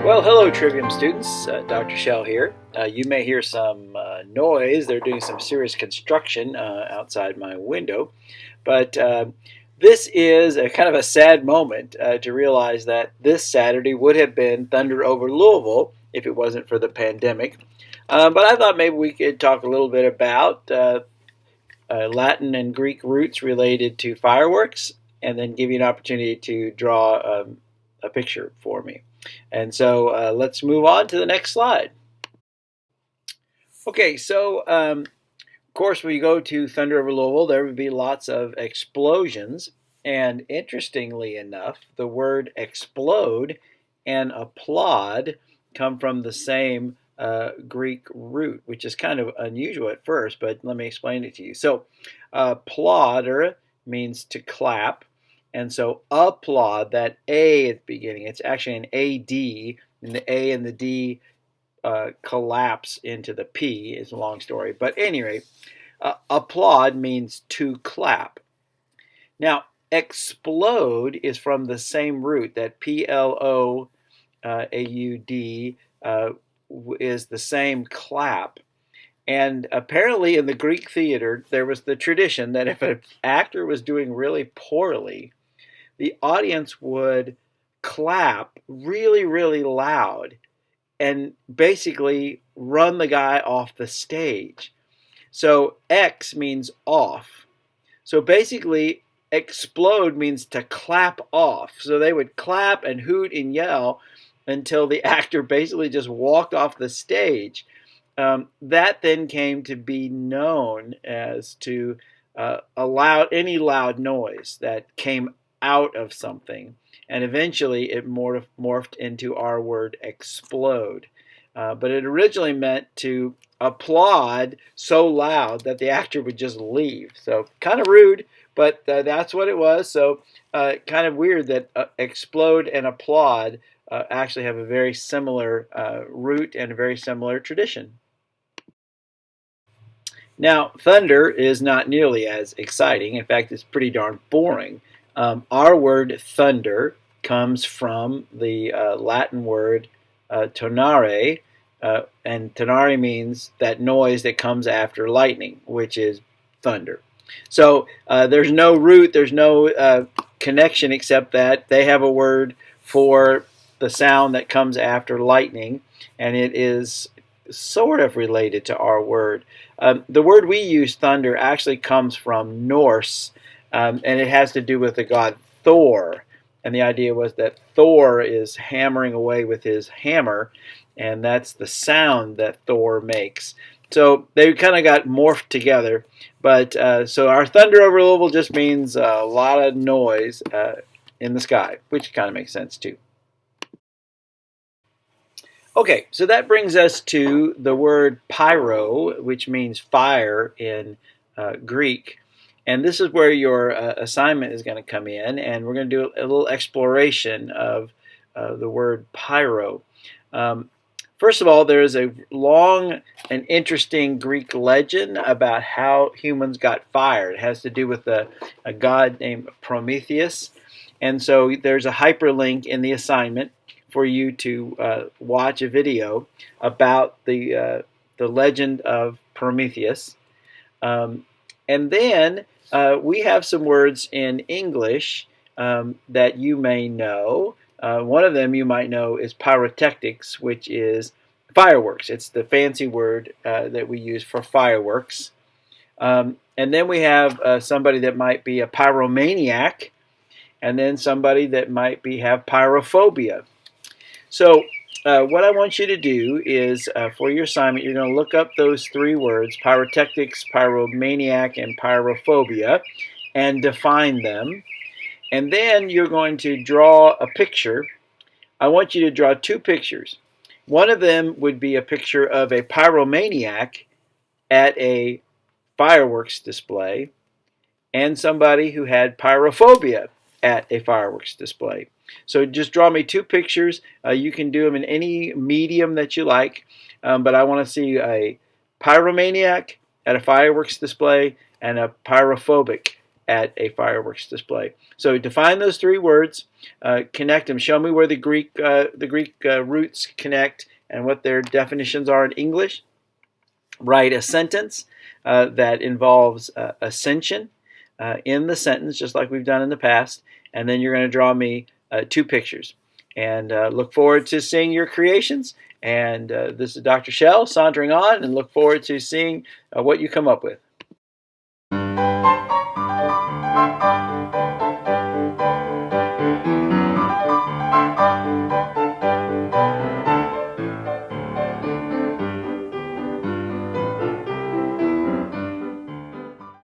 Well, hello, Trivium students. Dr. Shell here. You may hear some noise. They're doing some serious construction outside my window. But this is a kind of a sad moment to realize that this Saturday would have been Thunder Over Louisville if it wasn't for the pandemic. But I thought maybe we could talk a little bit about Latin and Greek roots related to fireworks, and then give you an opportunity to draw a picture for me. And so let's move on to the next slide. Okay, so of course when you go to Thunder Over Louisville, there would be lots of explosions. And interestingly enough, the word explode and applaud come from the same Greek root, which is kind of unusual at first, but let me explain it to you. So plaudere means to clap. And so applaud, that A at the beginning, it's actually an AD, and the A and the D collapse into the P. It's a long story. But anyway, applaud means to clap. Now, explode is from the same root, that PLOAUD is the same clap. And apparently in the Greek theater, there was the tradition that if an actor was doing really poorly, the audience would clap really, really loud and basically run the guy off the stage. So X means off. So basically explode means to clap off. So they would clap and hoot and yell until the actor basically just walked off the stage. That then came to be known as to any loud noise that came out of something, and eventually it morphed into our word explode. But it originally meant to applaud so loud that the actor would just leave. So kind of rude, but that's what it was. So kind of weird that explode and applaud actually have a very similar root and a very similar tradition. Now, thunder is not nearly as exciting. In fact, it's pretty darn boring. Our word thunder comes from the Latin word tonare, and tonare means that noise that comes after lightning, which is thunder. So there's no root, there's no connection except that they have a word for the sound that comes after lightning, and it is sort of related to our word. The word we use, thunder, actually comes from Norse, and it has to do with the god Thor. And the idea was that Thor is hammering away with his hammer, and that's the sound that Thor makes. So they kind of got morphed together. But so our Thunder Over Louisville just means a lot of noise in the sky, which kind of makes sense too. Okay, so that brings us to the word pyro, which means fire in Greek. And this is where your assignment is going to come in, and we're going to do a little exploration of the word pyro. First of all, there is a long and interesting Greek legend about how humans got fire. It has to do with a god named Prometheus. And so there's a hyperlink in the assignment for you to watch a video about the legend of Prometheus. And then we have some words in English that you may know. One of them you might know is pyrotechnics, which is fireworks. It's the fancy word that we use for fireworks. And then we have somebody that might be a pyromaniac, and then somebody that might have pyrophobia. So what I want you to do is, for your assignment, you're going to look up those three words, pyrotechnics, pyromaniac, and pyrophobia, and define them. And then you're going to draw a picture. I want you to draw two pictures. One of them would be a picture of a pyromaniac at a fireworks display, and somebody who had pyrophobia at a fireworks display. So just draw me two pictures. You can do them in any medium that you like, but I want to see a pyromaniac at a fireworks display and a pyrophobic at a fireworks display. So define those three words, connect them. Show me where the Greek roots connect and what their definitions are in English. Write a sentence that involves ascension in the sentence, just like we've done in the past. And then you're going to draw me two pictures. And look forward to seeing your creations. And this is Dr. Shell sauntering on, and look forward to seeing what you come up with.